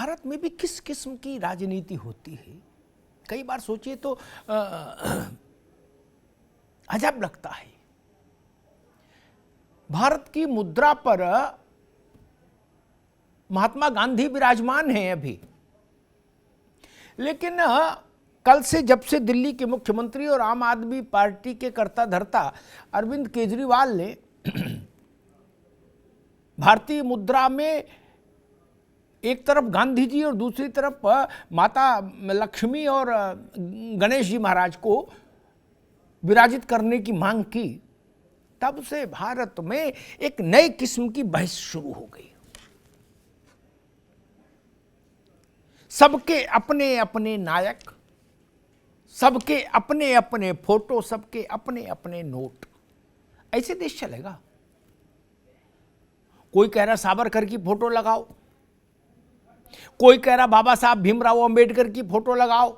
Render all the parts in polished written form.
भारत में भी किस किस्म की राजनीति होती है, कई बार सोचिए तो अजब लगता है। भारत की मुद्रा पर महात्मा गांधी विराजमान हैं अभी, लेकिन कल से जब से दिल्ली के मुख्यमंत्री और आम आदमी पार्टी के कर्ता धर्ता अरविंद केजरीवाल ने भारतीय मुद्रा में एक तरफ गांधी जी और दूसरी तरफ माता लक्ष्मी और गणेश जी महाराज को विराजित करने की मांग की, तब से भारत में एक नए किस्म की बहस शुरू हो गई। सबके अपने अपने नायक, सबके अपने अपने फोटो, सबके अपने अपने नोट। ऐसे देश चलेगा? कोई कह रहा सावरकर की फोटो लगाओ, कोई कह रहा बाबा साहब भीमराव अंबेडकर की फोटो लगाओ,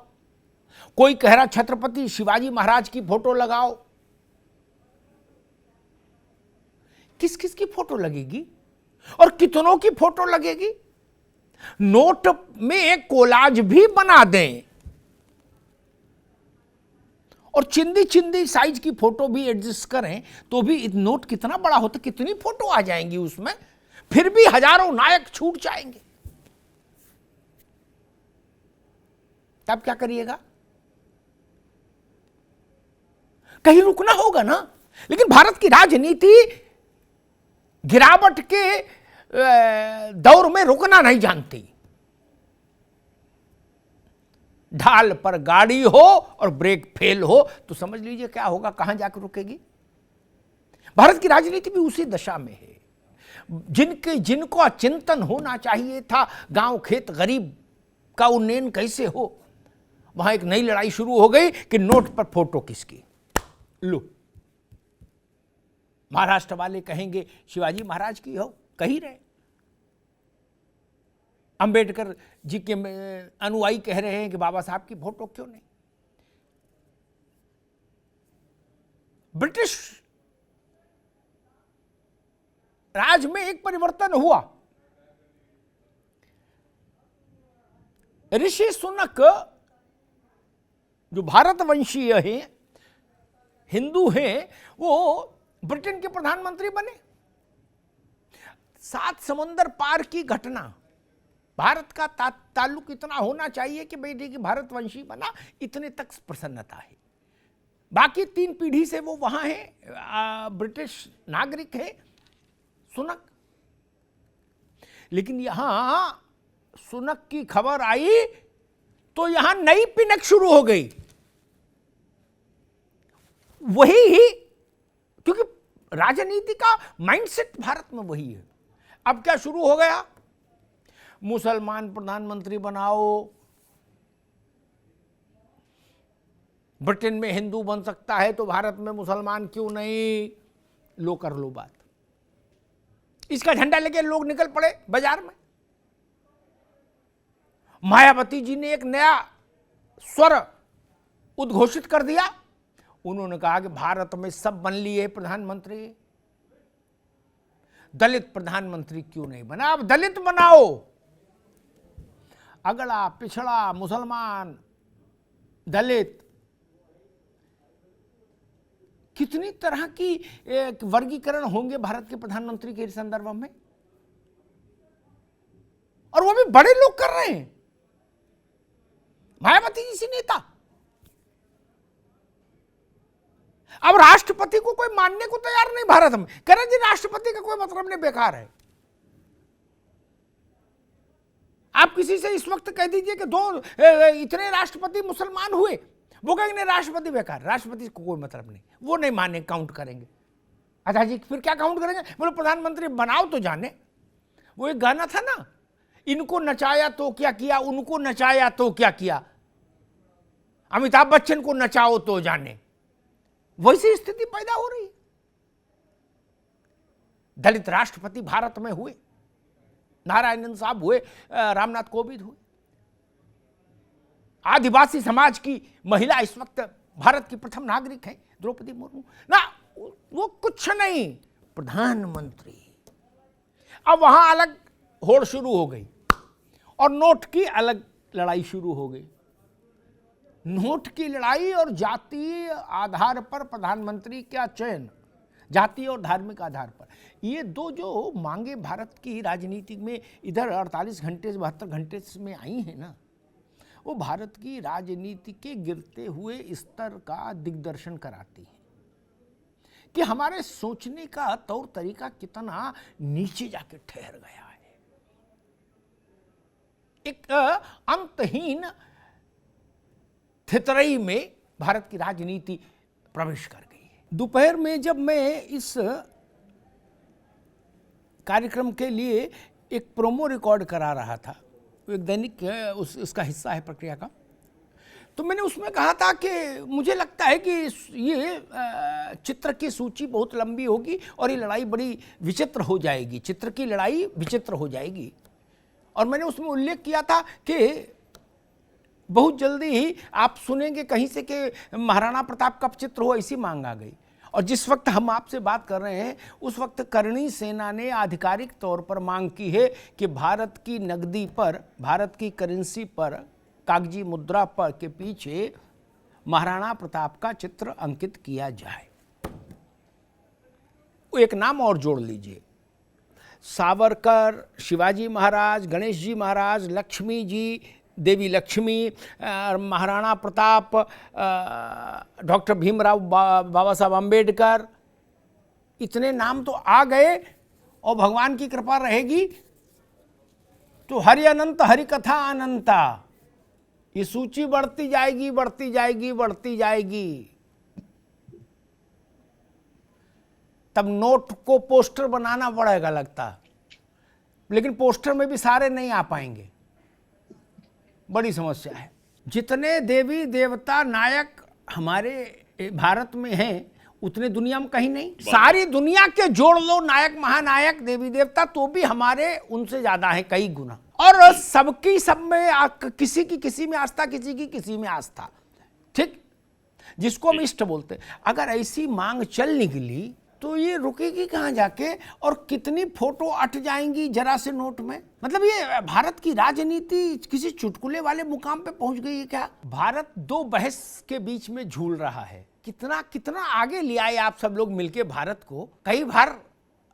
कोई कह रहा छत्रपति शिवाजी महाराज की फोटो लगाओ। किस किस की फोटो लगेगी और कितनों की फोटो लगेगी? नोट में एक कोलाज भी बना दें और चिंदी चिंदी साइज की फोटो भी एडजस्ट करें तो भी नोट कितना बड़ा होता, कितनी फोटो आ जाएंगी उसमें, फिर भी हजारों नायक छूट जाएंगे। तब क्या करिएगा? कहीं रुकना होगा ना। लेकिन भारत की राजनीति गिरावट के दौर में रुकना नहीं जानती। ढाल पर गाड़ी हो और ब्रेक फेल हो तो समझ लीजिए क्या होगा, कहां जाकर रुकेगी। भारत की राजनीति भी उसी दशा में है। जिनको चिंतन होना चाहिए था गांव खेत गरीब का उन्नयन कैसे हो, वहां एक नई लड़ाई शुरू हो गई कि नोट पर फोटो किसकी। लो, महाराष्ट्र वाले कहेंगे शिवाजी महाराज की हो, कही रहे। अंबेडकर जी के अनुयायी कह रहे हैं कि बाबा साहब की फोटो क्यों नहीं। ब्रिटिश राज में एक परिवर्तन हुआ। ऋषि सुनक जो भारतवंशीय हैं, हिंदू हैं, वो ब्रिटेन के प्रधानमंत्री बने। 7 समंदर पार की घटना, भारत का ताल्लुक इतना होना चाहिए कि बेटे की भारतवंशी बना, इतने तक प्रसन्नता है। बाकी 3 पीढ़ी से वो वहां है, ब्रिटिश नागरिक है सुनक। लेकिन यहां सुनक की खबर आई तो यहां नई पिनक शुरू हो गई। वही ही, क्योंकि राजनीति का माइंडसेट भारत में वही है। अब क्या शुरू हो गया? मुसलमान प्रधानमंत्री बनाओ, ब्रिटेन में हिंदू बन सकता है तो भारत में मुसलमान क्यों नहीं? लो कर लो बात। इसका झंडा लेके लोग निकल पड़े बाजार में। मायावती जी ने एक नया स्वर उद्घोषित कर दिया। उन्होंने कहा कि भारत में सब बन लिए प्रधानमंत्री, दलित प्रधानमंत्री क्यों नहीं बना? अब दलित बनाओ। अगड़ा पिछड़ा मुसलमान दलित, कितनी तरह की वर्गीकरण होंगे भारत के प्रधानमंत्री के संदर्भ में, और वो भी बड़े लोग कर रहे हैं। मायावती जी सी नेता। अब राष्ट्रपति को कोई मानने को तैयार नहीं भारत में, कह रहे जी राष्ट्रपति का कोई मतलब नहीं, बेकार है। आप किसी से इस वक्त कह दीजिए कि इतने राष्ट्रपति मुसलमान हुए, वो कहेंगे नहीं राष्ट्रपति बेकार, राष्ट्रपति को कोई मतलब नहीं, वो नहीं माने, काउंट करेंगे। अच्छा जी, फिर क्या काउंट करेंगे? बोले प्रधानमंत्री बनाओ तो जाने। वो एक गाना था ना, इनको नचाया तो क्या किया, उनको नचाया तो क्या किया, अमिताभ बच्चन को नचाओ तो जाने। वैसी स्थिति पैदा हो रही है। दलित राष्ट्रपति भारत में हुए, नारायणन साहब हुए, रामनाथ कोविंद हुए। आदिवासी समाज की महिला इस वक्त भारत की प्रथम नागरिक है, द्रौपदी मुर्मू ना। वो कुछ नहीं, प्रधानमंत्री। अब वहां अलग होड़ शुरू हो गई। और नोट की अलग लड़ाई शुरू हो गई। नोट की लड़ाई और जातीय आधार पर प्रधानमंत्री का चयन, जातीय और धार्मिक आधार पर, ये दो जो मांगे भारत की राजनीति में इधर 48 घंटे से 72 घंटे में आई हैं ना, वो भारत की राजनीति के गिरते हुए स्तर का दिग्दर्शन कराती है कि हमारे सोचने का तौर तरीका कितना नीचे जाके ठहर गया है। एक अंतहीन थितरई में भारत की राजनीति प्रवेश कर गई है। दोपहर में जब मैं इस कार्यक्रम के लिए एक प्रोमो रिकॉर्ड करा रहा था, एक दैनिक उसका हिस्सा है प्रक्रिया का, तो मैंने उसमें कहा था कि मुझे लगता है कि ये चित्र की सूची बहुत लंबी होगी और ये लड़ाई बड़ी विचित्र हो जाएगी, चित्र की लड़ाई विचित्र हो जाएगी। और मैंने उसमें उल्लेख किया था कि बहुत जल्दी ही आप सुनेंगे कहीं से कि महाराणा प्रताप का चित्र हो, ऐसी मांग आ गई। और जिस वक्त हम आपसे बात कर रहे हैं उस वक्त करणी सेना ने आधिकारिक तौर पर मांग की है कि भारत की नकदी पर, भारत की करेंसी पर, कागजी मुद्रा पर के पीछे महाराणा प्रताप का चित्र अंकित किया जाए। एक नाम और जोड़ लीजिए, सावरकर, शिवाजी महाराज, गणेश जी महाराज, लक्ष्मी जी, देवी लक्ष्मी, महाराणा प्रताप, डॉक्टर भीमराव, बाबा साहब अम्बेडकर, इतने नाम तो आ गए। और भगवान की कृपा रहेगी तो हरि अनंत, हरि कथा अनंता, ये सूची बढ़ती जाएगी, बढ़ती जाएगी, बढ़ती जाएगी। तब नोट को पोस्टर बनाना पड़ेगा लगता, लेकिन पोस्टर में भी सारे नहीं आ पाएंगे, बड़ी समस्या है। जितने देवी देवता नायक हमारे भारत में हैं उतने दुनिया में कहीं नहीं। सारी दुनिया के जोड़ लो नायक, महानायक, देवी देवता, तो भी हमारे उनसे ज्यादा है कई गुना। और सबकी सब में, किसी की किसी में आस्था, किसी की किसी में आस्था, ठीक, जिसको हम इष्ट बोलते हैं। अगर ऐसी मांग चल निकली तो ये रुकेगी कहाँ जाके, और कितनी फोटो अट जाएंगी जरा से नोट में। मतलब ये भारत की राजनीति किसी चुटकुले वाले मुकाम पे पहुंच गई है क्या? भारत दो बहस के बीच में झूल रहा है। कितना कितना आगे ले आए आप सब लोग मिलके भारत को, कई बार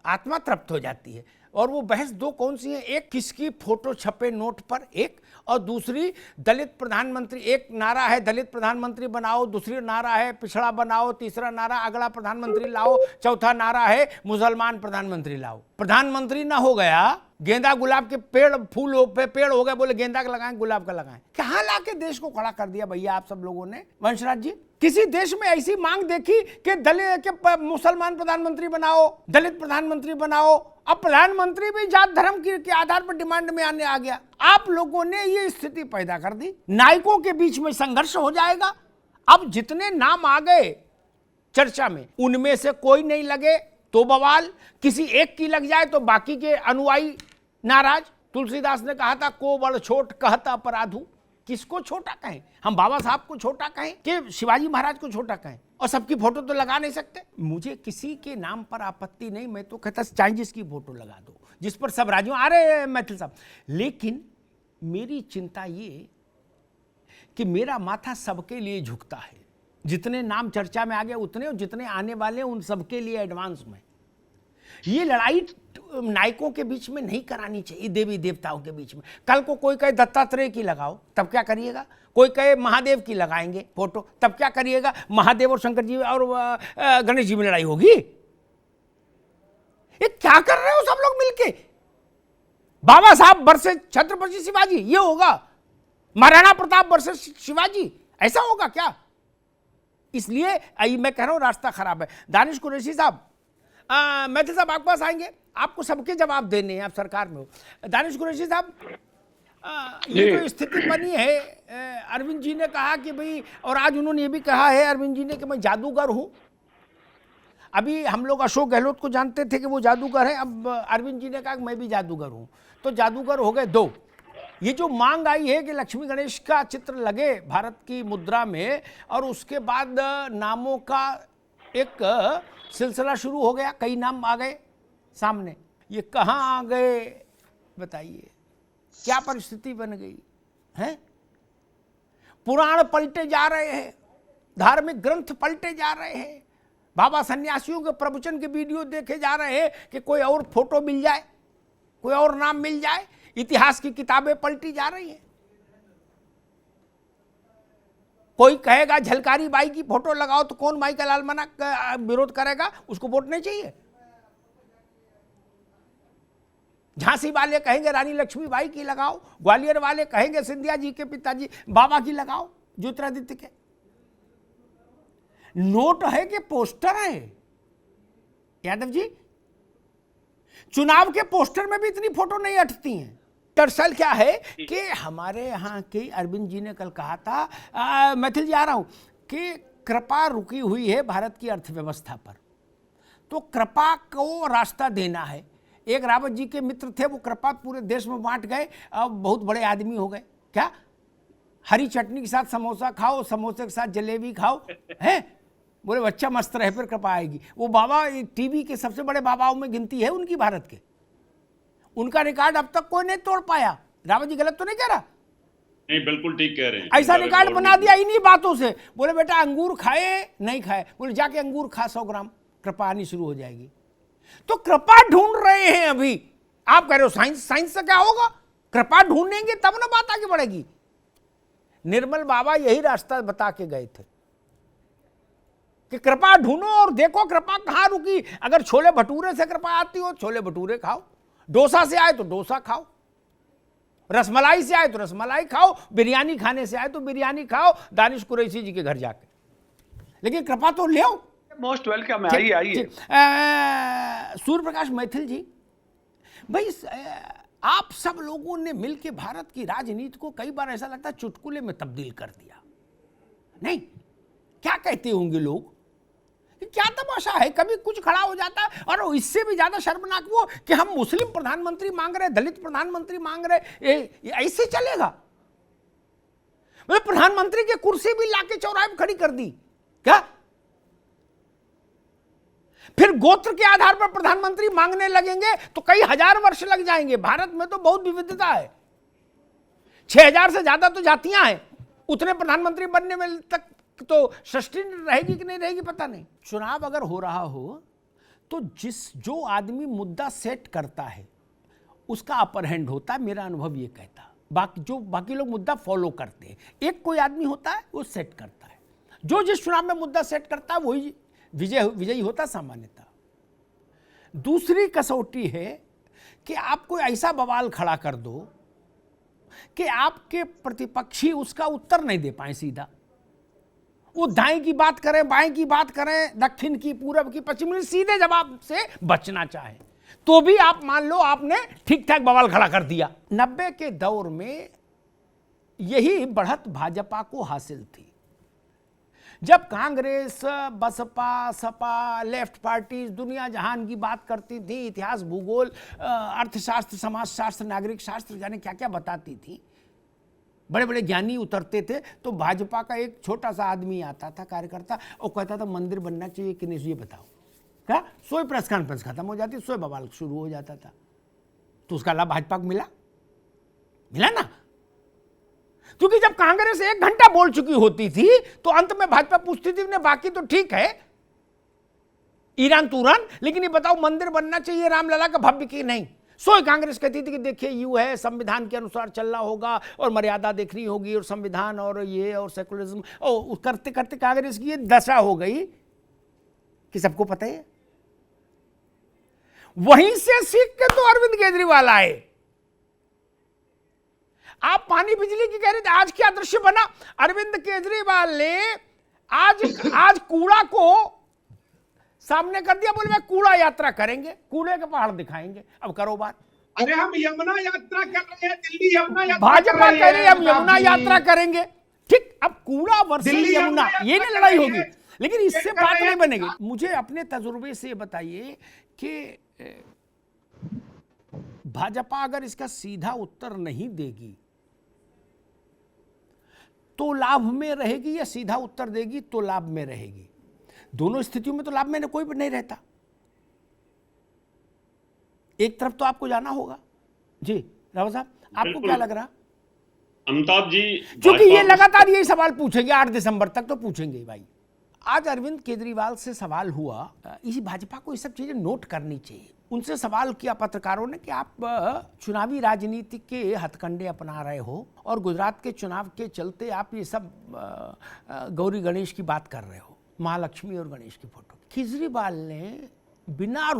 आत्मा तृप्त हो जाती है। और वो बहस दो कौन सी है? एक किसकी फोटो छपे नोट पर, एक, और दूसरी दलित प्रधानमंत्री। एक नारा है दलित प्रधानमंत्री बनाओ, दूसरी नारा है पिछड़ा बनाओ, तीसरा नारा अगला प्रधानमंत्री लाओ, चौथा नारा है मुसलमान प्रधानमंत्री लाओ। प्रधानमंत्री ना हो गया, गेंदा गुलाब के पेड़, फूल पे पेड़ हो गए, बोले गेंदा का लगाएं, गुलाब का लगाएं। कहाँ लाके देश को खड़ा कर दिया भैया आप सब लोगों ने? वंशराज जी, किसी देश में ऐसी मांग देखी कि दलित के मुसलमान प्रधानमंत्री बनाओ, दलित प्रधानमंत्री बनाओ? अब प्रधानमंत्री भी जात धर्म के आधार पर डिमांड में आने आ गया। आप लोगों ने ये स्थिति पैदा कर दी, नायकों के बीच में संघर्ष हो जाएगा। अब जितने नाम आ गए चर्चा में, उनमें से कोई नहीं लगे तो बवाल, किसी एक की लग जाए तो बाकी के अनुयायी नाराज। तुलसीदास ने कहा था, को बड़ छोट कहता अपराधु। किसको छोटा कहें? हम बाबा साहब को छोटा कहें कि शिवाजी महाराज को छोटा कहें? और सबकी फोटो तो लगा नहीं सकते। मुझे किसी के नाम पर आपत्ति नहीं, मैं तो कहता चाइनीज की फोटो लगा दो जिस पर सब राज्यों आ रहे मैथिल साहब। लेकिन मेरी चिंता ये कि मेरा माथा सबके लिए झुकता है। जितने नाम चर्चा में आ गए उतने, और जितने आने वाले उन सबके लिए एडवांस में। ये लड़ाई नायकों के बीच में नहीं करानी चाहिए, देवी देवताओं के बीच में। कल को कोई कहे दत्तात्रेय की लगाओ, तब क्या करिएगा? कोई कहे महादेव की लगाएंगे फोटो, तब क्या करिएगा? महादेव और शंकर जी और गणेश जी में लड़ाई होगी? ये क्या कर रहे हो सब लोग मिलके? बाबा साहब वर्सेस छत्रपति शिवाजी ये होगा, महाराणा प्रताप वर्सेस शिवाजी ऐसा होगा क्या? इसलिए मैं कह रहा हूं रास्ता खराब है। दानिश कुरैशी साहब, मैथिल साहब आपके पास आएंगे, आपको सबके जवाब देने हैं, आप सरकार में हो। दानिश कुरैशी साहब, ये जो स्थिति बनी है, अरविंद जी ने कहा कि भाई, और आज उन्होंने ये भी कहा है अरविंद जी ने कि मैं जादूगर हूं। अभी हम लोग अशोक गहलोत को जानते थे कि वो जादूगर है, अब अरविंद जी ने कहा कि मैं भी जादूगर हूं, तो जादूगर हो गए दो। ये जो मांग आई है कि लक्ष्मी गणेश का चित्र लगे भारत की मुद्रा में, और उसके बाद नामों का एक सिलसिला शुरू हो गया, कई नाम आ गए सामने। ये कहाँ आ गए बताइए? क्या परिस्थिति बन गई है। पुराण पलटे जा रहे हैं, धार्मिक ग्रंथ पलटे जा रहे हैं, बाबा सन्यासियों के प्रवचन के वीडियो देखे जा रहे हैं कि कोई और फोटो मिल जाए, कोई और नाम मिल जाए, इतिहास की किताबें पलटी जा रही हैं। कोई कहेगा झलकारी बाई की फोटो लगाओ तो कौन माई का लाल मना विरोध करेगा, उसको वोट नहीं चाहिए। झांसी वाले कहेंगे रानी लक्ष्मीबाई की लगाओ, ग्वालियर वाले कहेंगे सिंधिया जी के पिताजी बाबा की लगाओ, ज्योतिरादित्य के। नोट है कि पोस्टर है यादव जी? चुनाव के पोस्टर में भी इतनी फोटो नहीं अटती हैं। दरअसल क्या है कि हमारे यहाँ के अरविंद जी ने कल कहा था, मैथिल जी आ रहा हूं, कि कृपा रुकी हुई है भारत की अर्थव्यवस्था पर, तो कृपा को रास्ता देना है। एक रावत जी के मित्र थे, वो कृपा पूरे देश में बांट गए, अब बहुत बड़े आदमी हो गए। क्या हरी चटनी के साथ समोसा खाओ, समोसे के साथ जलेबी खाओ, हैं? बोले बच्चा मस्त रहे फिर कृपा आएगी। वो बाबा टीवी के सबसे बड़े बाबाओं में गिनती है उनकी, भारत के। उनका रिकॉर्ड अब तक कोई नहीं तोड़ पाया। रावत जी गलत तो नहीं कह रहा? नहीं, बिल्कुल ठीक कह रहे हैं। ऐसा रिकॉर्ड बना दिया इन्हीं बातों से। बोले बेटा अंगूर खाए नहीं खाए, बोले जाके अंगूर खा 100 ग्राम, कृपा आनी शुरू हो जाएगी। तो कृपा ढूंढ रहे हैं अभी। आप कह रहे हो साइंस, साइंस से क्या होगा? कृपा ढूंढेंगे तब ना बात आगे बढ़ेगी। निर्मल बाबा यही रास्ता बता के गए थे कि कृपा ढूंढो और देखो कृपा कहां रुकी। अगर छोले भटूरे से कृपा आती हो, छोले भटूरे खाओ, डोसा से आए तो डोसा खाओ, रसमलाई से आए तो रसमलाई खाओ, बिरयानी खाने से आए तो बिरयानी खाओ, दानिश कुरैशी जी के घर जाके। लेकिन कृपा तो ले आओ। मोस्ट वेलकम है, आइए। सूर्य प्रकाश मैथिल जी, भाई आप सब लोगों ने मिलकर भारत की राजनीति को कई बार ऐसा लगता है चुटकुले में तब्दील कर दिया, नहीं? क्या कहते होंगे लोग, क्या तमाशा है? कभी कुछ खड़ा हो जाता है। और इससे भी ज्यादा शर्मनाक वो कि हम मुस्लिम प्रधानमंत्री मांग रहे, दलित प्रधानमंत्री मांग रहे, ऐसे चलेगा? मतलब प्रधानमंत्री की कुर्सी भी लाके चौराहे में खड़ी कर दी क्या? फिर गोत्र के आधार पर प्रधानमंत्री मांगने लगेंगे तो कई हजार वर्ष लग जाएंगे। भारत में तो बहुत विविधता है, 6000 से ज्यादा तो जातियां हैं। उतने प्रधानमंत्री बनने में तक तो सृष्टि रहेगी कि नहीं रहेगी पता नहीं। चुनाव अगर हो रहा हो तो जो आदमी मुद्दा सेट करता है उसका अपर हैंड होता है, मेरा अनुभव ये कहता। बाकी लोग मुद्दा फॉलो करते हैं। एक कोई आदमी होता है वो सेट करता है, जो जिस चुनाव में मुद्दा सेट करता है वही विजयी होता सामान्यतः। दूसरी कसौटी है कि आप कोई ऐसा बवाल खड़ा कर दो कि आपके प्रतिपक्षी उसका उत्तर नहीं दे पाए सीधा। वो दाएं की बात करें, बाएं की बात करें, दक्षिण की, पूरब की, पश्चिम, सीधे जवाब से बचना चाहे तो भी आप मान लो आपने ठीक ठाक बवाल खड़ा कर दिया। 90 के दौर में यही बढ़त भाजपा को हासिल थी। जब कांग्रेस, बसपा, सपा, लेफ्ट पार्टीज दुनिया जहान की बात करती थी, इतिहास, भूगोल, अर्थशास्त्र, समाजशास्त्र, नागरिक शास्त्र, जाने क्या क्या बताती थी, बड़े बड़े ज्ञानी उतरते थे, तो भाजपा का एक छोटा सा आदमी आता था, कार्यकर्ता, और कहता था मंदिर बनना चाहिए कि नहीं, ये बताओ। क्या? सोए प्रेस कॉन्फ्रेंस खत्म हो जाती, सोए बवाल शुरू हो जाता था। तो उसका लाभ भाजपा को मिला ना? क्योंकि जब कांग्रेस 1 घंटा बोल चुकी होती थी तो अंत में भाजपा पूछती थी ने बाकी तो ठीक है, ईरान तूरान, लेकिन ये बताओ मंदिर बनना चाहिए रामलला का भव्य की नहीं। सोई कांग्रेस कहती थी कि देखिए यूं है, संविधान के अनुसार चलना होगा और मर्यादा देखनी होगी और संविधान और ये और सेकुलरिज्म, और करते करते कांग्रेस की ये दशा हो गई कि सबको पता है। वहीं से सीख के तो अरविंद केजरीवाल आए। आप पानी बिजली की कह रहे थे, आज क्या दृश्य बना? अरविंद केजरीवाल ने आज कूड़ा को सामने कर दिया, बोले मैं कूड़ा यात्रा करेंगे, कूड़े के पहाड़ दिखाएंगे। अब करो बात। अरे हम यमुना यात्रा कर रहे हैं, दिल्ली यमुना यात्रा भाजपा कह रही है हम यमुना यात्रा करेंगे, ठीक। अब कूड़ा वर्सेस यमुना, ये नहीं लड़ाई होगी, लेकिन इससे बात नहीं बनेगी। मुझे अपने तजुर्बे से बताइए कि भाजपा अगर इसका सीधा उत्तर नहीं देगी तो लाभ में रहेगी, या सीधा उत्तर देगी तो लाभ में रहेगी? दोनों स्थितियों में तो लाभ में कोई भी नहीं रहता। एक तरफ तो आपको जाना होगा। जी राव साहब, आपको बिल्कुल। क्या लग रहा? अमिताभ जी, क्योंकि ये भाजपा- लगातार यही सवाल पूछेंगे, 8 दिसंबर तक तो पूछेंगे ही भाई। आज अरविंद केजरीवाल से सवाल हुआ, इसी भाजपा को ये सब चीजें नोट करनी चाहिए। उनसे सवाल किया पत्रकारों ने कि आप चुनावी राजनीति के हथकंडे अपना रहे हो और गुजरात के चुनाव के चलते आप ये सब गौरी गणेश की बात कर रहे हो, महालक्ष्मी और गणेश की फोटो। केजरीवाल ने बिना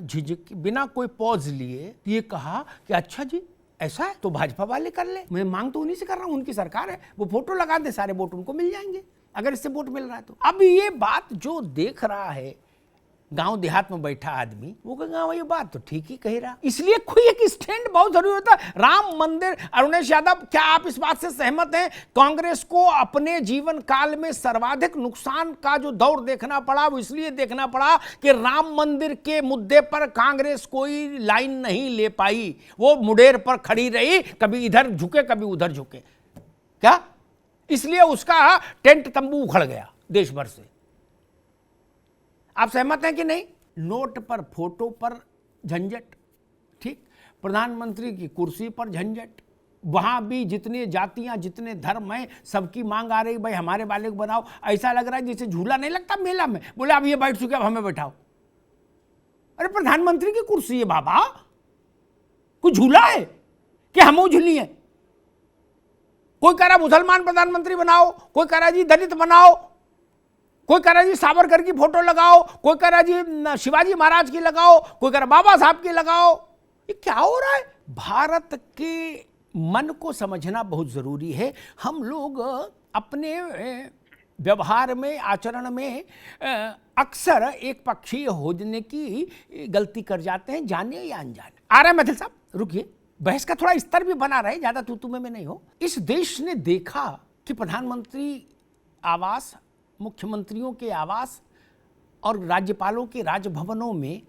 झिझक, बिना कोई पॉज लिए ये कहा कि अच्छा जी ऐसा है तो भाजपा वाले कर ले, मैं मांग तो उन्हीं से कर रहा हूं, उनकी सरकार है, वो फोटो लगा दे, सारे वोट उनको मिल जाएंगे अगर इससे वोट मिल रहा है तो। अब ये बात जो देख रहा है गांव देहात में बैठा आदमी, वो कहेगा ये बात तो ठीक ही कह रहा। इसलिए कोई एक स्टैंड बहुत जरूरी होता है। राम मंदिर, अरुणेश यादव, क्या आप इस बात से सहमत हैं? कांग्रेस को अपने जीवन काल में सर्वाधिक नुकसान का जो दौर देखना पड़ा वो इसलिए देखना पड़ा कि राम मंदिर के मुद्दे पर कांग्रेस कोई लाइन नहीं ले पाई, वो मुडेर पर खड़ी रही, कभी इधर झुके कभी उधर झुके। क्या इसलिए उसका टेंट तंबू उखड़ गया देश भर से? आप सहमत हैं कि नहीं? नोट पर, फोटो पर झंझट, ठीक, प्रधानमंत्री की कुर्सी पर झंझट, वहां भी जितने जातियां जितने धर्म हैं सबकी मांग आ रही, भाई हमारे वाले को बनाओ। ऐसा लग रहा है जैसे झूला नहीं लगता मेला में, बोले अब ये बैठ चुके अब हमें बैठाओ। अरे प्रधानमंत्री की कुर्सी है बाबा, कोई झूला है कि हम झूली है? कोई कह रहा मुसलमान प्रधानमंत्री बनाओ, कोई कह रहा जी दलित बनाओ, कोई कह रहा जी सावरकर की फोटो लगाओ, कोई कह रहा जी शिवाजी महाराज की लगाओ, कोई कह रहा बाबा साहब की लगाओ। ये क्या हो रहा है? भारत के मन को समझना बहुत जरूरी है। हम लोग अपने व्यवहार में, आचरण में अक्सर एक पक्षीय होने की गलती कर जाते हैं, जाने या अनजाने। आ रहे मैथिल साहब, रुकिए, बहस का थोड़ा स्तर भी बना रहे, ज्यादा तू में नहीं हो। इस देश ने देखा कि प्रधानमंत्री आवास, मुख्यमंत्रियों के आवास और राज्यपालों के राजभवनों में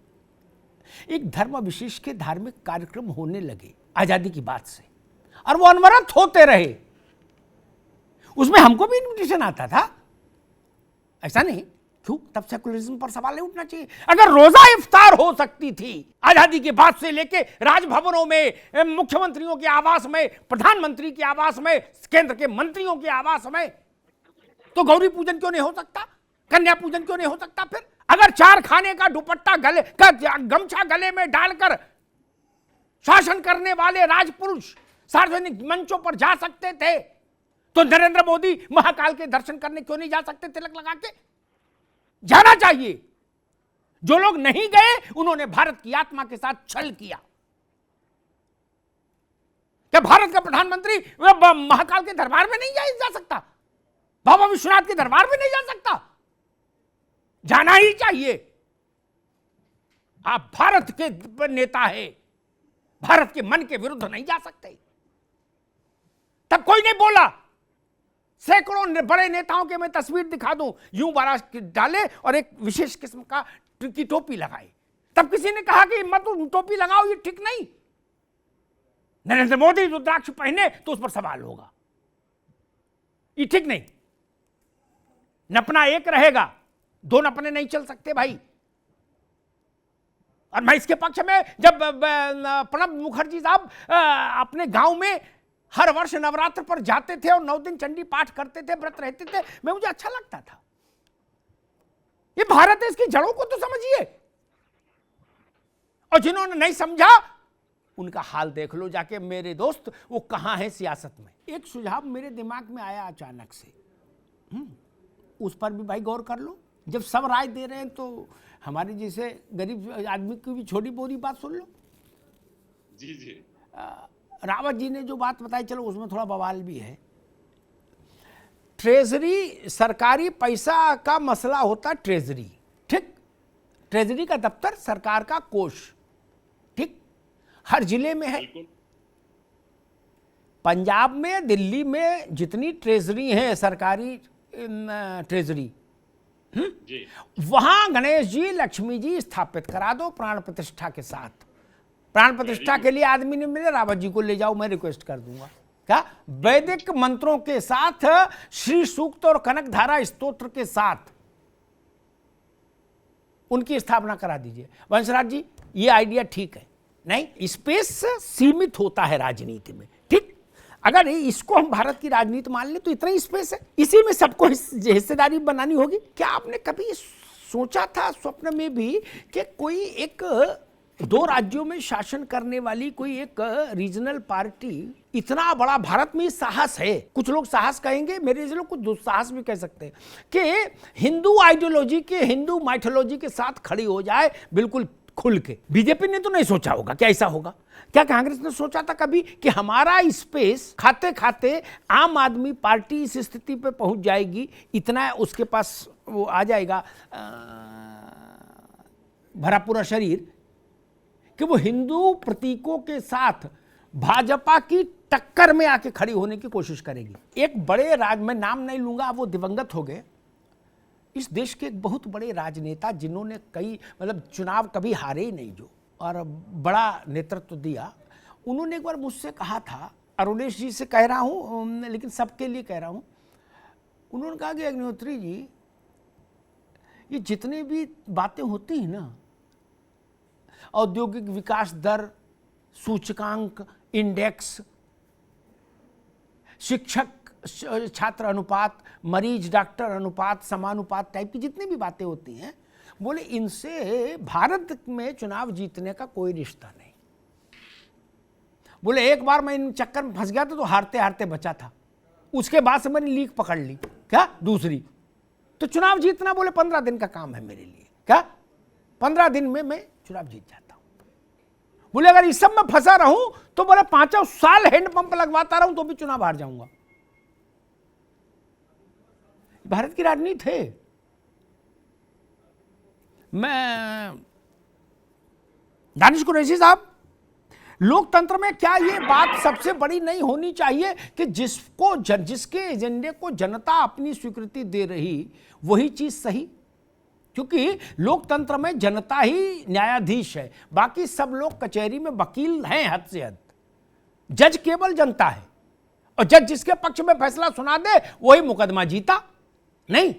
एक धर्म विशेष के धार्मिक कार्यक्रम होने लगे आजादी की बात से, और वो अनवरत होते रहे। उसमें हमको भी इन्विटेशन आता था, ऐसा नहीं। क्यों? तब सेकुलरिज्म पर सवाल नहीं उठना चाहिए। अगर रोजा इफ्तार हो सकती थी आजादी के बाद से लेके राजभवनों में, मुख्यमंत्रियों के आवास में, प्रधानमंत्री के आवास में, केंद्र के मंत्रियों के आवास में, तो गौरी पूजन क्यों नहीं हो सकता? कन्या पूजन क्यों नहीं हो सकता? फिर अगर चार खाने का दुपट्टा गले का गमछा गले में डालकर शासन करने वाले राजपुरुष सार्वजनिक मंचों पर जा सकते थे, तो नरेंद्र मोदी महाकाल के दर्शन करने क्यों नहीं जा सकते तिलक लगा के? जाना चाहिए। जो लोग नहीं गए उन्होंने भारत की आत्मा के साथ छल किया। क्या भारत का प्रधानमंत्री महाकाल के दरबार में नहीं जा सकता? बाबा विश्वनाथ के दरबार में नहीं जा सकता? जाना ही चाहिए। आप भारत के नेता है, भारत के मन के विरुद्ध नहीं जा सकते। तब कोई नहीं बोला। सैकड़ों बड़े नेताओं के मैं तस्वीर दिखा दूं, यूं बारात डाले और एक विशेष किस्म का की टोपी लगाए, तब किसी ने कहा कि मत टोपी लगाओ, ये ठीक नहीं। नरेंद्र मोदी रुद्राक्ष पहने तो उस पर सवाल होगा, ये ठीक नहीं। नपना एक रहेगा, दो नपने नहीं चल सकते भाई। और मैं इसके पक्ष में, जब प्रणब मुखर्जी साहब अपने गांव में हर वर्ष नवरात्र पर जाते थे और 9 दिन चंडी पाठ करते थे, व्रत रहते थे, मैं मुझे अच्छा लगता था। ये भारत है, इसकी जड़ों को तो समझिए। और जिन्होंने नहीं समझा उनका हाल देख लो जाके मेरे दोस्त, वो कहां है सियासत में। एक सुझाव मेरे दिमाग में आया अचानक से, उस पर भी भाई गौर कर लो। जब सब राय दे रहे हैं तो हमारे जैसे गरीब आदमी की भी छोटी बोरी बात सुन लो। जी जी। रावत जी ने जो बात बताई, चलो उसमें थोड़ा बवाल भी है। ट्रेजरी, सरकारी पैसा का मसला होता ट्रेजरी, ठीक, ट्रेजरी का दफ्तर, सरकार का कोष, ठीक, हर जिले में है। पंजाब में, दिल्ली में जितनी ट्रेजरी है, सरकारी ट्रेजरी, वहां गणेश जी, लक्ष्मी जी स्थापित करा दो प्राण प्रतिष्ठा के साथ। प्राण प्रतिष्ठा के लिए आदमी नहीं मिले, रावत जी को ले जाओ, मैं रिक्वेस्ट कर दूंगा। क्या? वैदिक मंत्रों के साथ, श्री सूक्त और कनकधारा स्तोत्र के साथ उनकी स्थापना करा दीजिए। वंशराज जी, ये आइडिया ठीक है, नहीं, स्पेस सीमित होता है राजनीति में, ठीक। अगर इसको हम भारत की राजनीति मान लें तो इतना ही स्पेस है, इसी में सबको हिस्सेदारी बनानी होगी। क्या आपने कभी सोचा था स्वप्न में भी कि कोई एक 2 राज्यों में शासन करने वाली कोई एक रीजनल पार्टी, इतना बड़ा भारत में साहस है, कुछ लोग साहस कहेंगे, मेरे जैसे लोग कुछ दुस्साहस भी कह सकते हैं, कि हिंदू आइडियोलॉजी के, हिंदू माइथोलॉजी के साथ खड़ी हो जाए बिल्कुल खुल के। बीजेपी ने तो नहीं सोचा होगा क्या ऐसा होगा? क्या कांग्रेस ने सोचा था कभी कि हमारा स्पेस खाते खाते आम आदमी पार्टी इस स्थिति पे पहुंच जाएगी, इतना उसके पास वो आ जाएगा भरा पूरा शरीर, कि वो हिंदू प्रतीकों के साथ भाजपा की टक्कर में आके खड़ी होने की कोशिश करेगी। एक बड़े मैं नाम नहीं लूंगा, वो दिवंगत हो गए, इस देश के एक बहुत बड़े राजनेता जिन्होंने कई चुनाव कभी हारे ही नहीं जो, और बड़ा नेतृत्व दिया, उन्होंने एक बार मुझसे कहा था, अरुणेश जी से कह रहा हूँ लेकिन सबके लिए कह रहा हूँ, उन्होंने कहा कि अग्निहोत्री जी, ये जितने भी बातें होती हैं ना, औद्योगिक विकास दर, सूचकांक, इंडेक्स, शिक्षक छात्र अनुपात, मरीज डॉक्टर अनुपात, समानुपात टाइप की जितनी भी बातें होती हैं, बोले इनसे भारत में चुनाव जीतने का कोई रिश्ता नहीं। बोले एक बार मैं इन चक्कर में फंस गया था तो हारते हारते बचा था, उसके बाद से मैंने लीक पकड़ ली, क्या दूसरी, तो चुनाव जीतना बोले 15 दिन का काम है मेरे लिए, क्या 15 दिन में मैं चुनाव जीत जाता हूं। बोले अगर इस सब में फंसा रहूं तो बोले 5 साल हैंडपंप लगवाता रहूं तो भी चुनाव हार जाऊंगा। भारत की राजनीति है। मैं दानिश कुरैशी साहब, लोकतंत्र में क्या ये बात सबसे बड़ी नहीं होनी चाहिए कि जिसके एजेंडे को जनता अपनी स्वीकृति दे रही वही चीज सही? क्योंकि लोकतंत्र में जनता ही न्यायाधीश है, बाकी सब लोग कचहरी में वकील हैं हद से हद, जज केवल जनता है, और जज जिसके पक्ष में फैसला सुना दे वही मुकदमा जीता। नहीं,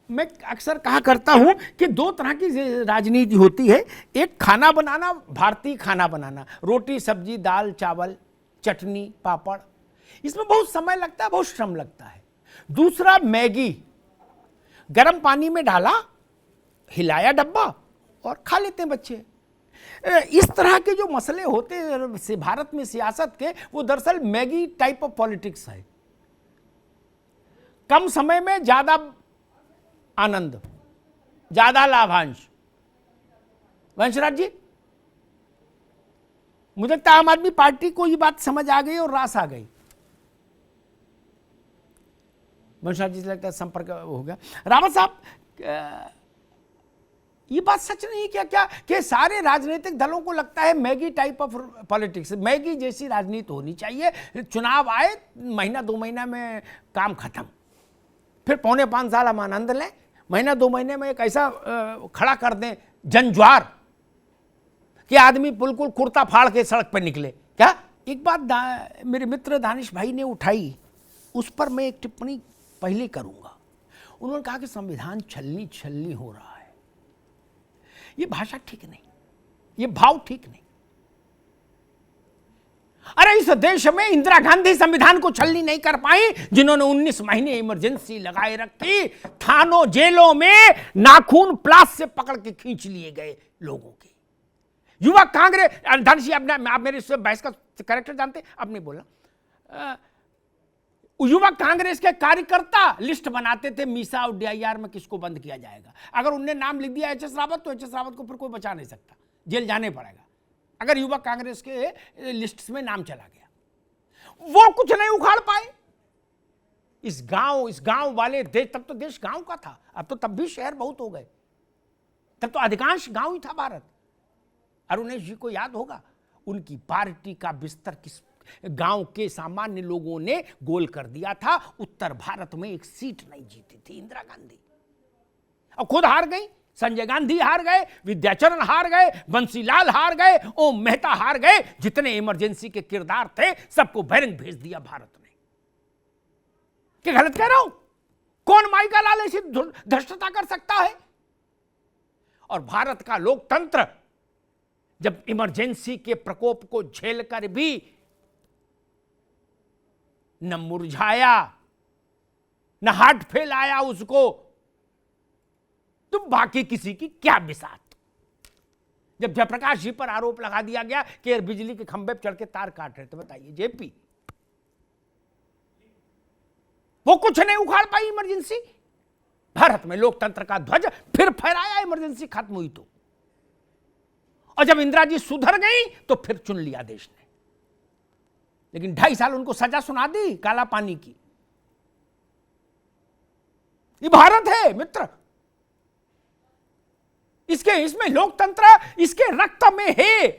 मैं अक्सर कहा करता हूं कि 2 तरह की राजनीति होती है, एक खाना बनाना, भारतीय खाना बनाना, रोटी सब्जी दाल चावल चटनी पापड़, इसमें बहुत समय लगता है, बहुत श्रम लगता है। दूसरा मैगी, गर्म पानी में डाला, हिलाया डब्बा और खा लेते हैं बच्चे। इस तरह के जो मसले होते हैं भारत में सियासत के, वो दरअसल मैगी टाइप ऑफ पॉलिटिक्स है। कम समय में ज्यादा आनंद, ज्यादा लाभांश। वंशराज जी, मुझे लगता है आम आदमी पार्टी को ये बात समझ आ गई और रास आ गई। वंशराज जी से लगता है संपर्क हो गया। रावत साहब, ये बात सच नहीं क्या क्या कि सारे राजनीतिक दलों को लगता है Maggi type of politics, Maggi जैसी राजनीति होनी चाहिए, चुनाव आए महीना 2 महीना में काम खत्म, फिर 4.5 साल हम आनंद लें, महीना 2 महीने में एक ऐसा खड़ा कर दें जनज्वार कि आदमी बिल्कुल कुर्ता फाड़ के सड़क पर निकले। क्या एक बात मेरे मित्र दानिश भाई ने उठाई, उस पर मैं एक टिप्पणी पहले करूंगा। उन्होंने कहा कि संविधान छलनी छलनी हो रहा है। ये भाषा ठीक नहीं, ये भाव ठीक नहीं। अरे इस देश में इंदिरा गांधी संविधान को छलनी नहीं कर पाई, जिन्होंने 19 महीने इमरजेंसी लगाए रखी, थानों जेलों में नाखून प्लास से पकड़ के खींच लिए गए लोगों के। युवा कांग्रेस, धनसी आप मेरे इस बहस का कैरेक्टर जानते, अब नहीं बोला। युवा कांग्रेस के कार्यकर्ता लिस्ट बनाते थे मीसा और DIR में किसको बंद किया जाएगा। अगर उनने नाम लिख दिया HS रावत, तो HS रावत को फिर कोई बचा नहीं सकता, जेल जाने पड़ेगा। अगर युवा कांग्रेस के लिस्ट में नाम चला गया, वो कुछ नहीं उखाड़ पाए। इस गांव वाले देश, तब तो देश गांव का था, अब तो तब भी शहर बहुत हो गए, तब तो अधिकांश गांव ही था भारत। अरुणेश जी को याद होगा, उनकी पार्टी का बिस्तर किस गांव के सामान्य लोगों ने गोल कर दिया था। उत्तर भारत में एक सीट नहीं जीती थी इंदिरा गांधी, और खुद हार गई। संजय गांधी हार गए, विद्याचरण हार गए, बंसीलाल हार गए, ओम मेहता हार गए, जितने इमरजेंसी के किरदार थे सबको बहरंग भेज दिया भारत ने। क्या गलत कह रहा हूं? कौन माई का लाल ऐसी धृष्टता कर सकता है? और भारत का लोकतंत्र जब इमरजेंसी के प्रकोप को झेलकर भी न मुरझाया, न हार्ट फेल आया उसको, तो बाकी किसी की क्या बिसात। जब जयप्रकाश जी पर आरोप लगा दिया गया कि बिजली के खंभे पर चढ़ के तार काट रहे थे, बताइए जेपी, वो कुछ नहीं उखाड़ पाई इमरजेंसी। भारत में लोकतंत्र का ध्वज फिर फहराया इमरजेंसी खत्म हुई तो, और जब इंदिरा जी सुधर गई तो फिर चुन लिया देश ने। लेकिन 2.5 साल उनको सजा सुना दी काला पानी की। ये भारत है मित्र, इसमें लोकतंत्र इसके रक्त में है।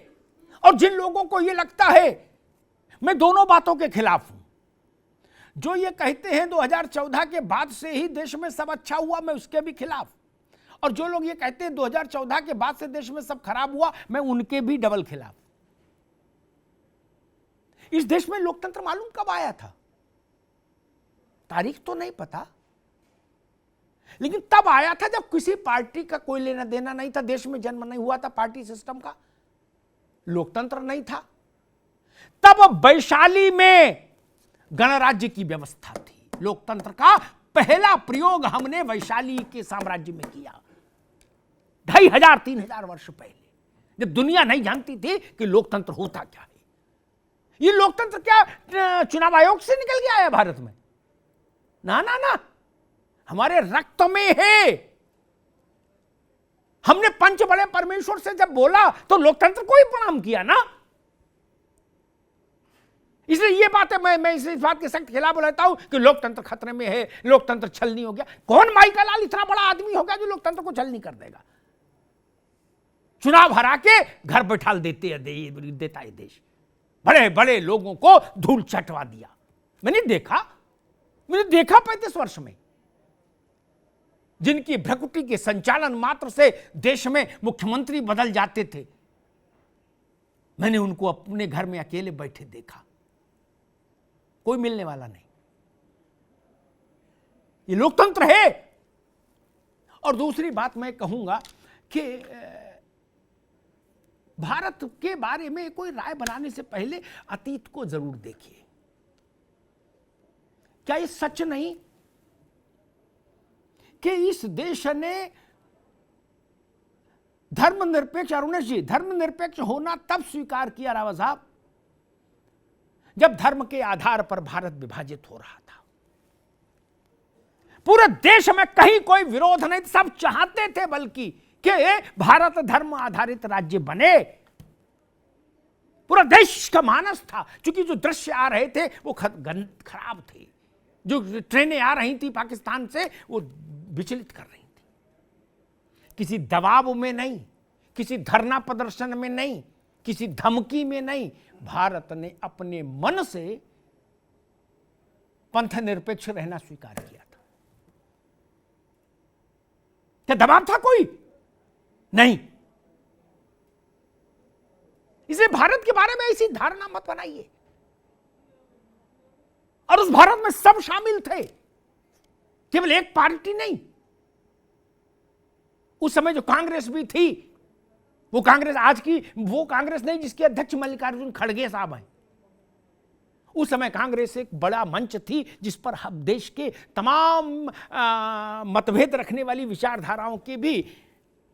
और जिन लोगों को यह लगता है, मैं दोनों बातों के खिलाफ हूं। जो ये कहते हैं 2014 के बाद से ही देश में सब अच्छा हुआ, मैं उसके भी खिलाफ। और जो लोग ये कहते हैं 2014 के बाद से देश में सब खराब हुआ, मैं उनके भी डबल खिलाफ। इस देश में लोकतंत्र मालूम कब आया था? तारीख तो नहीं पता, लेकिन तब आया था जब किसी पार्टी का कोई लेना देना नहीं था, देश में जन्म नहीं हुआ था पार्टी सिस्टम का, लोकतंत्र नहीं था। तब वैशाली में गणराज्य की व्यवस्था थी। लोकतंत्र का पहला प्रयोग हमने वैशाली के साम्राज्य में किया 2500-3000 वर्ष पहले, जब दुनिया नहीं जानती थी कि लोकतंत्र होता क्या है। ये लोकतंत्र क्या चुनाव आयोग से निकल के आया भारत में? ना ना ना, हमारे रक्त में है। हमने पंच बड़े परमेश्वर से जब बोला तो लोकतंत्र को ही प्रणाम किया ना। इसलिए ये बात है, मैं इस बात के सख्त खिलाफ रहता हूं कि लोकतंत्र खतरे में है, लोकतंत्र छलनी हो गया। कौन माइका लाल इतना बड़ा आदमी हो गया जो लोकतंत्र को छलनी कर देगा? चुनाव हरा के घर बैठा देता है देश। बड़े बड़े लोगों को धूल चटवा दिया। मैंने देखा 35 वर्ष में, जिनकी भ्रकुटी के संचालन मात्र से देश में मुख्यमंत्री बदल जाते थे, मैंने उनको अपने घर में अकेले बैठे देखा। कोई मिलने वाला नहीं। ये लोकतंत्र है। और दूसरी बात मैं कहूंगा कि भारत के बारे में कोई राय बनाने से पहले अतीत को जरूर देखिए। क्या ये सच नहीं कि इस देश ने धर्मनिरपेक्ष, अरुणेश जी, धर्मनिरपेक्ष होना तब स्वीकार किया रावत साहब जब धर्म के आधार पर भारत विभाजित हो रहा था। पूरे देश में कहीं कोई विरोध नहीं, सब चाहते थे बल्कि कि भारत धर्म आधारित राज्य बने। पूरा देश का मानस था। क्योंकि जो दृश्य आ रहे थे वो खराब थे। जो ट्रेनें आ रही थी पाकिस्तान से वो विचलित कर रही थी। किसी दबाव में नहीं, किसी धरना प्रदर्शन में नहीं, किसी धमकी में नहीं, भारत ने अपने मन से पंथ निरपेक्ष रहना स्वीकार किया था। क्या दबाव था कोई? नहीं। इसलिए भारत के बारे में ऐसी धारणा मत बनाइए। और उस भारत में सब शामिल थे, केवल एक पार्टी नहीं। उस समय जो कांग्रेस भी थी, वो कांग्रेस आज की वो कांग्रेस नहीं जिसके अध्यक्ष मल्लिकार्जुन खड़गे साहब हैं। उस समय कांग्रेस एक बड़ा मंच थी जिस पर हम देश के तमाम मतभेद रखने वाली विचारधाराओं के भी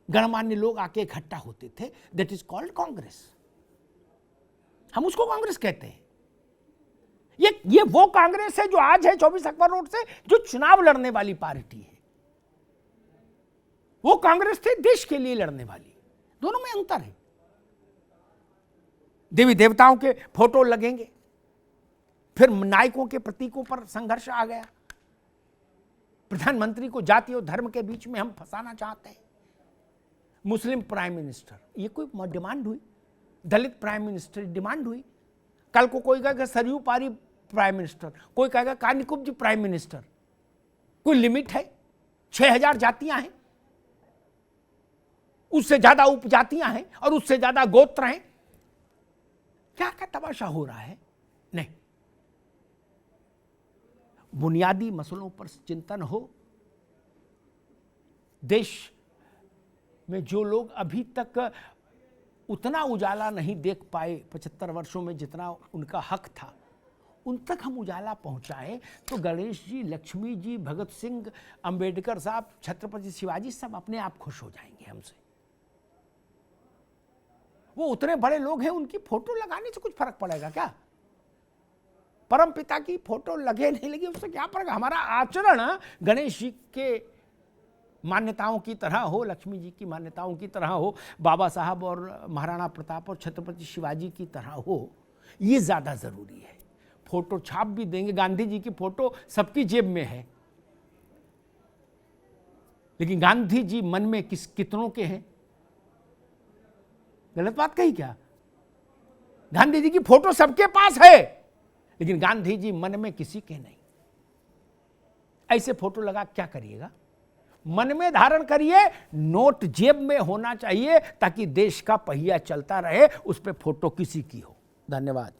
गणमान्य लोग आके इकट्ठा होते थे। That is called Congress. हम उसको कांग्रेस कहते हैं। ये वो कांग्रेस है जो आज है 24 अकबर रोड से, जो चुनाव लड़ने वाली पार्टी है। वो कांग्रेस थे देश के लिए लड़ने वाली। दोनों में अंतर है। देवी देवताओं के फोटो लगेंगे, फिर नायकों के प्रतीकों पर संघर्ष आ गया। प्रधानमंत्री को जाति और धर्म के बीच में हम फंसाना चाहते हैं। मुस्लिम प्राइम मिनिस्टर, ये कोई डिमांड हुई? दलित प्राइम मिनिस्टर डिमांड हुई? कल को कोई कहेगा सरयू पारी प्राइम मिनिस्टर, कोई कहेगा कानिकुब्ज प्राइम मिनिस्टर। कोई लिमिट है? 6000 जातियां हैं, उससे ज्यादा उपजातियां हैं और उससे ज्यादा गोत्र हैं। क्या क्या तमाशा हो रहा है? नहीं, बुनियादी मसलों पर चिंतन हो। देश में जो लोग अभी तक उतना उजाला नहीं देख पाए 75 वर्षों में जितना उनका हक था, उन तक हम उजाला पहुंचाएं तो गणेश जी, लक्ष्मी जी, भगत सिंह, अंबेडकर साहब, छत्रपति शिवाजी सब अपने आप खुश हो जाएंगे हमसे। वो उतने बड़े लोग हैं, उनकी फोटो लगाने से कुछ फर्क पड़ेगा क्या? परम पिता की फोटो लगे नहीं लगे उससे क्या फर्क? हमारा आचरण गणेश जी के मान्यताओं की तरह हो, लक्ष्मी जी की मान्यताओं की तरह हो, बाबा साहब और महाराणा प्रताप और छत्रपति शिवाजी की तरह हो, ये ज़्यादा ज़रूरी है। फोटो छाप भी देंगे, गांधी जी की फोटो सबकी जेब में है, लेकिन गांधी जी मन में कितनों के हैं? गलत बात कही क्या? गांधी जी की फोटो सबके पास है, लेकिन गांधी जी मन में किसी के नहीं। ऐसे फोटो लगा क्या करिएगा? मन में धारण करिए, नोट जेब में होना चाहिए ताकि देश का पहिया चलता रहे, उस पे फोटो किसी की हो। धन्यवाद।